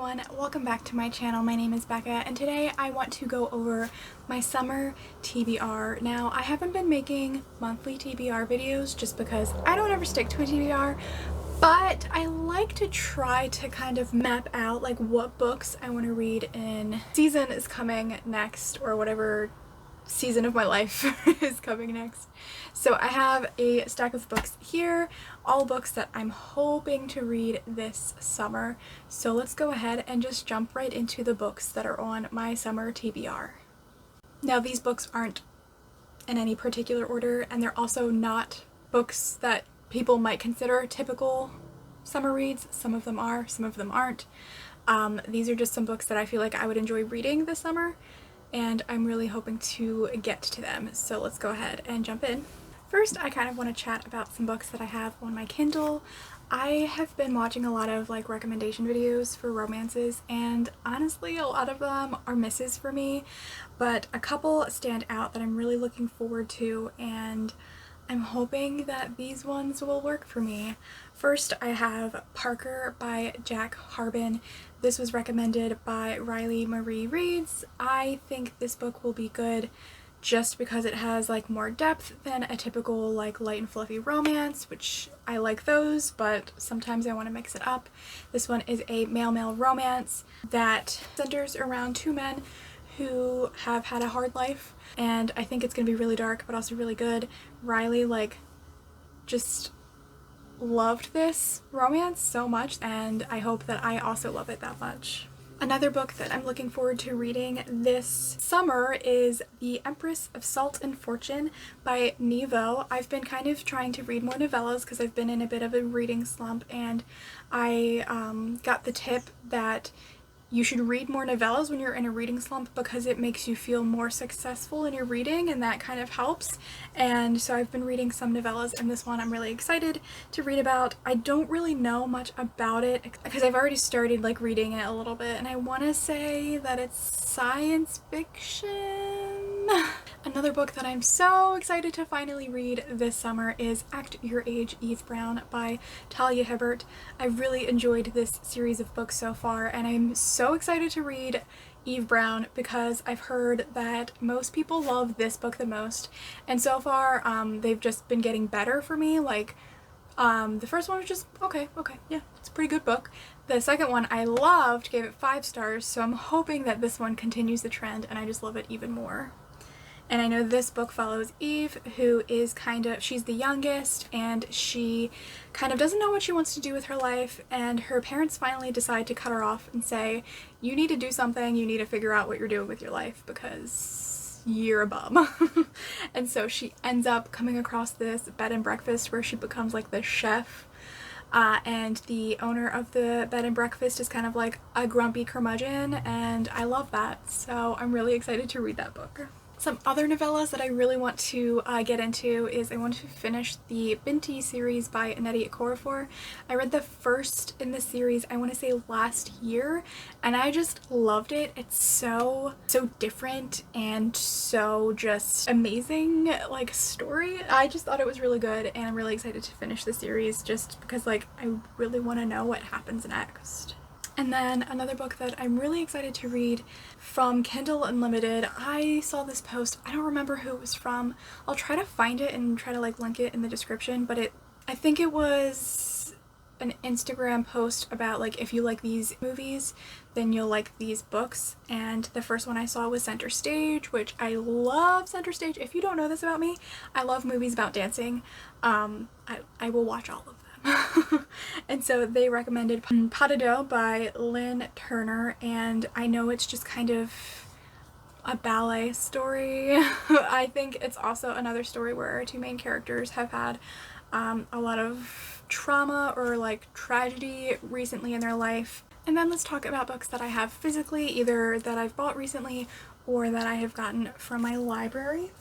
everyone, welcome back to my channel. My name is Becca and today I want to go over my summer TBR. Now I haven't been making monthly TBR videos just because I don't ever stick to a TBR, but I like to try to kind of map out like what books I want to read in season is coming next, or whatever season of my life is coming next. So I have a stack of books here, all books that I'm hoping to read this summer. So let's go ahead and just jump right into the books that are on my summer TBR. Now these books aren't in any particular order, and they're also not books that people might consider typical summer reads. Some of them are, some of them aren't. These are just some books that I feel like I would enjoy reading this summer, and I'm really hoping to get to them. So let's go ahead and jump in. First, I kind of want to chat about some books that I have on my Kindle. I have been watching a lot of like recommendation videos for romances, and honestly a lot of them are misses for me, but a couple stand out that I'm really looking forward to, and I'm hoping that these ones will work for me. First, I have Parker by Jack Harbin. This was recommended by Riley Marie Reads. I think this book will be good just because it has like more depth than a typical like light and fluffy romance, which I like those, but sometimes I want to mix it up. This one is a male-male romance that centers around two men who have had a hard life, and I think it's gonna be really dark but also really good. Riley like just loved this romance so much, and I hope that I also love it that much. Another book that I'm looking forward to reading this summer is The Empress of Salt and Fortune by Nevo. I've been kind of trying to read more novellas because I've been in a bit of a reading slump, and I got the tip that you should read more novellas when you're in a reading slump because it makes you feel more successful in your reading, and that kind of helps. And so I've been reading some novellas, and this one I'm really excited to read about. I don't really know much about it because I've already started like reading it a little bit, and I want to say that it's science fiction. Another book that I'm so excited to finally read this summer is Act Your Age, Eve Brown by Talia Hibbert. I've really enjoyed this series of books so far, and I'm so excited to read Eve Brown because I've heard that most people love this book the most, and so far they've just been getting better for me. Like the first one was just okay, yeah, it's a pretty good book. The second one I loved, gave it 5 stars, so I'm hoping that this one continues the trend and I just love it even more. And I know this book follows Eve, who is she's the youngest, and she kind of doesn't know what she wants to do with her life, and her parents finally decide to cut her off and say, you need to do something, you need to figure out what you're doing with your life because you're a bum. And so she ends up coming across this bed and breakfast where she becomes like the chef, and the owner of the bed and breakfast is kind of like a grumpy curmudgeon, and I love that, so I'm really excited to read that book. Some other novellas that I really want to get into is I want to finish the Binti series by Nnedi Okorafor. I read the first in the series, I want to say last year, and I just loved it. It's so different and so just amazing like story. I just thought it was really good, and I'm really excited to finish the series just because like I really want to know what happens next. And then another book that I'm really excited to read from Kindle Unlimited. I saw this post, I don't remember who it was from. I'll try to find it and try to like link it in the description, but I think it was an Instagram post about like if you like these movies then you'll like these books, and the first one I saw was Center Stage, which I love Center Stage. If you don't know this about me, I love movies about dancing. I will watch all of them. And so they recommended Pas de Deux by Lynn Turner, and I know it's just kind of a ballet story. I think it's also another story where our two main characters have had a lot of trauma or like tragedy recently in their life. And then let's talk about books that I have physically, either that I've bought recently or that I have gotten from my library.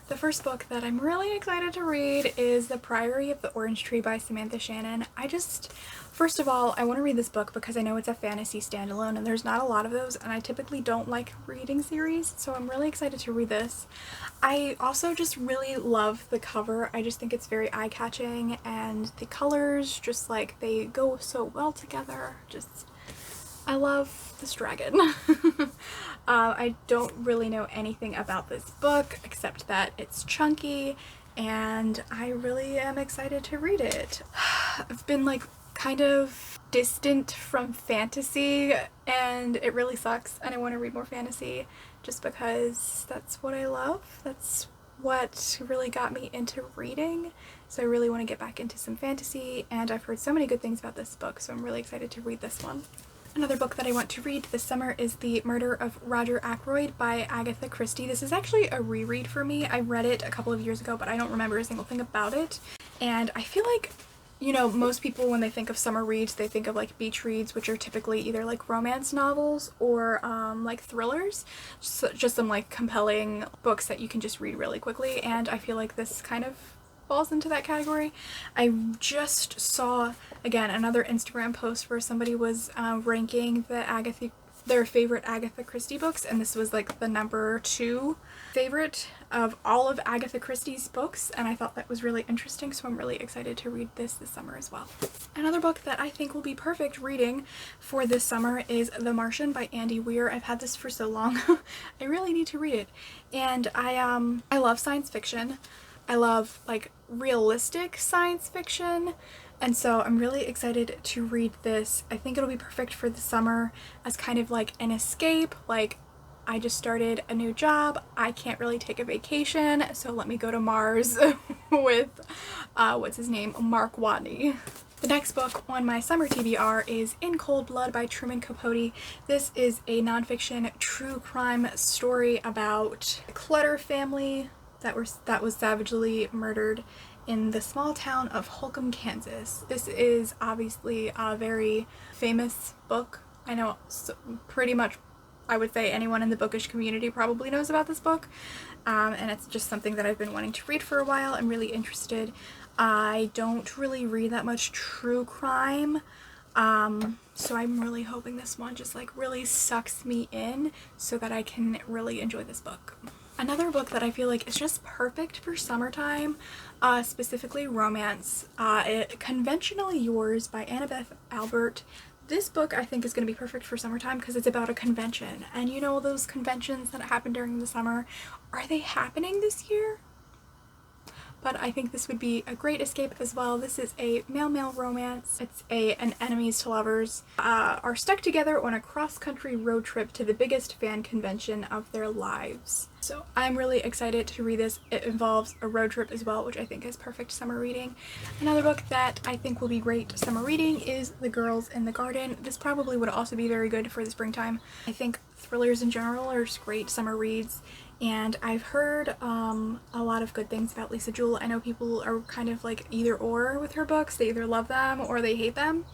The first book that I'm really excited to read is The Priory of the Orange Tree by Samantha Shannon. First of all, I want to read this book because I know it's a fantasy standalone and there's not a lot of those, and I typically don't like reading series, so I'm really excited to read this. I also just really love the cover. I just think it's very eye-catching, and the colors just like they go so well together. Just I love this dragon. I don't really know anything about this book except that it's chunky and I really am excited to read it. I've been like kind of distant from fantasy and it really sucks, and I want to read more fantasy just because that's what I love. That's what really got me into reading, so I really want to get back into some fantasy, and I've heard so many good things about this book, so I'm really excited to read this one. Another book that I want to read this summer is The Murder of Roger Ackroyd by Agatha Christie. This is actually a reread for me. I read it a couple of years ago, but I don't remember a single thing about it. And I feel like, you know, most people when they think of summer reads, they think of like beach reads, which are typically either like romance novels or like thrillers. Just some like compelling books that you can just read really quickly, and I feel like this kind of falls into that category. I just saw, again, another Instagram post where somebody was ranking their favorite Agatha Christie books, and this was like the number 2 favorite of all of Agatha Christie's books, and I thought that was really interesting, so I'm really excited to read this summer as well. Another book that I think will be perfect reading for this summer is The Martian by Andy Weir. I've had this for so long. I really need to read it, and I love science fiction. I love like realistic science fiction, and so I'm really excited to read this. I think it'll be perfect for the summer as kind of like an escape. Like, I just started a new job, I can't really take a vacation, so let me go to Mars with what's his name, Mark Watney. The next book on my summer TBR is In Cold Blood by Truman Capote. This is a nonfiction true crime story about a Clutter family that was savagely murdered in the small town of Holcomb, Kansas. This is obviously a very famous book. I know pretty much, I would say anyone in the bookish community probably knows about this book, and it's just something that I've been wanting to read for a while. I'm really interested. I don't really read that much true crime, so I'm really hoping this one just like really sucks me in so that I can really enjoy this book. Another book that I feel like is just perfect for summertime, specifically romance, Conventionally Yours by Annabeth Albert. This book I think is going to be perfect for summertime because it's about a convention, and you know those conventions that happen during the summer, are they happening this year? But I think this would be a great escape as well. This is a male-male romance. It's an enemies to lovers are stuck together on a cross-country road trip to the biggest fan convention of their lives. So I'm really excited to read this. It involves a road trip as well, which I think is perfect summer reading. Another book that I think will be great summer reading is The Girls in the Garden. This probably would also be very good for the springtime. I think thrillers in general are just great summer reads, and I've heard a lot of good things about Lisa Jewell. I know people are kind of like either or with her books. They either love them or they hate them,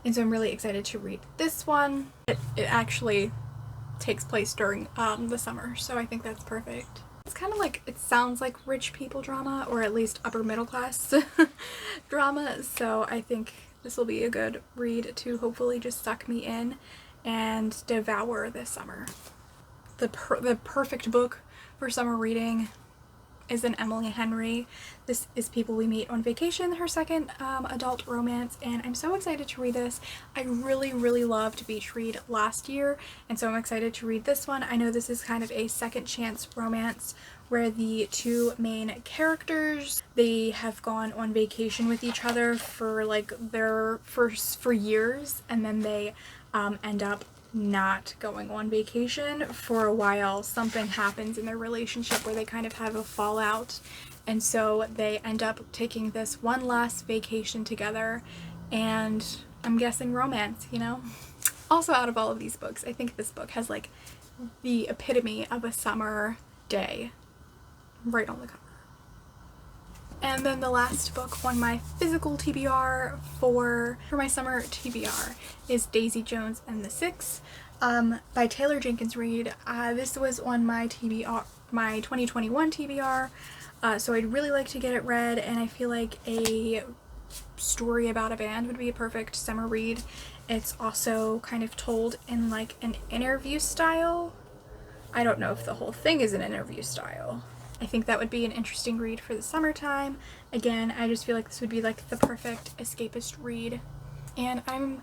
and so I'm really excited to read this one. It actually takes place during the summer, so I think that's perfect. It's kind of like, it sounds like rich people drama, or at least upper middle class drama, so I think this will be a good read to hopefully just suck me in and devour this summer. The perfect book for summer reading is an Emily Henry. This is People We Meet on Vacation, her second adult romance, and I'm so excited to read this. I really loved Beach Read last year, and so I'm excited to read this one. I know this is kind of a second chance romance where the two main characters, they have gone on vacation with each other for like for years, and then they end up not going on vacation for a while. Something happens in their relationship where they kind of have a fallout, and so they end up taking this one last vacation together, and I'm guessing romance, you know? Also, out of all of these books, I think this book has like the epitome of a summer day right on the cover. And then the last book on my physical TBR for my summer TBR is Daisy Jones and the Six by Taylor Jenkins Reid. This was on my TBR, my 2021 TBR, so I'd really like to get it read, and I feel like a story about a band would be a perfect summer read. It's also kind of told in like an interview style. I don't know if the whole thing is an interview style. I think that would be an interesting read for the summertime. Again, I just feel like this would be like the perfect escapist read. And I'm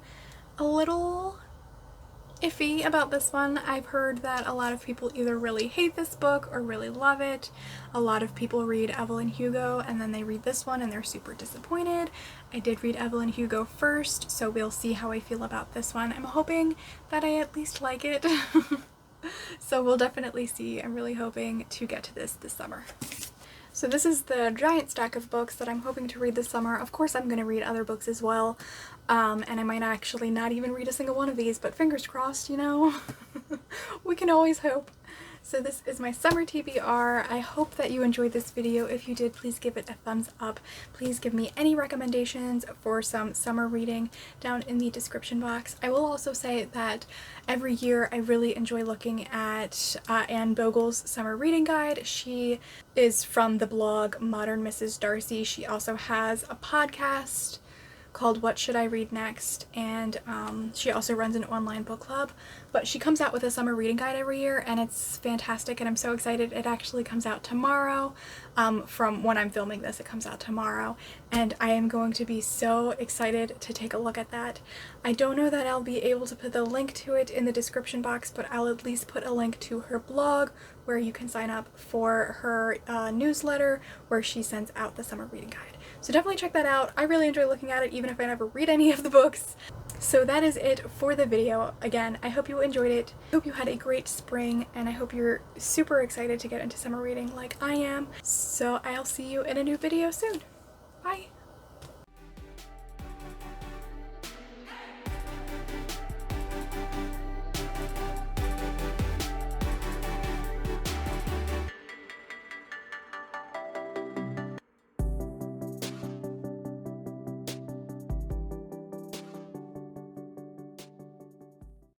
a little iffy about this one. I've heard that a lot of people either really hate this book or really love it. A lot of people read Evelyn Hugo and then they read this one and they're super disappointed. I did read Evelyn Hugo first, so we'll see how I feel about this one. I'm hoping that I at least like it. So we'll definitely see. I'm really hoping to get to this summer. So this is the giant stack of books that I'm hoping to read this summer. Of course I'm going to read other books as well, and I might actually not even read a single one of these, but fingers crossed, you know? We can always hope. So this is my summer TBR. I hope that you enjoyed this video. If you did, please give it a thumbs up. Please give me any recommendations for some summer reading down in the description box. I will also say that every year I really enjoy looking at Anne Bogle's summer reading guide. She is from the blog Modern Mrs. Darcy. She also has a podcast called What Should I Read Next, and she also runs an online book club, but she comes out with a summer reading guide every year and it's fantastic and I'm so excited. It actually comes out tomorrow. From when I'm filming this, it comes out tomorrow and I am going to be so excited to take a look at that. I don't know that I'll be able to put the link to it in the description box, but I'll at least put a link to her blog where you can sign up for her newsletter where she sends out the summer reading guide. So definitely check that out. I really enjoy looking at it even if I never read any of the books. So that is it for the video. Again, I hope you enjoyed it. I hope you had a great spring and I hope you're super excited to get into summer reading like I am. So I'll see you in a new video soon. Bye!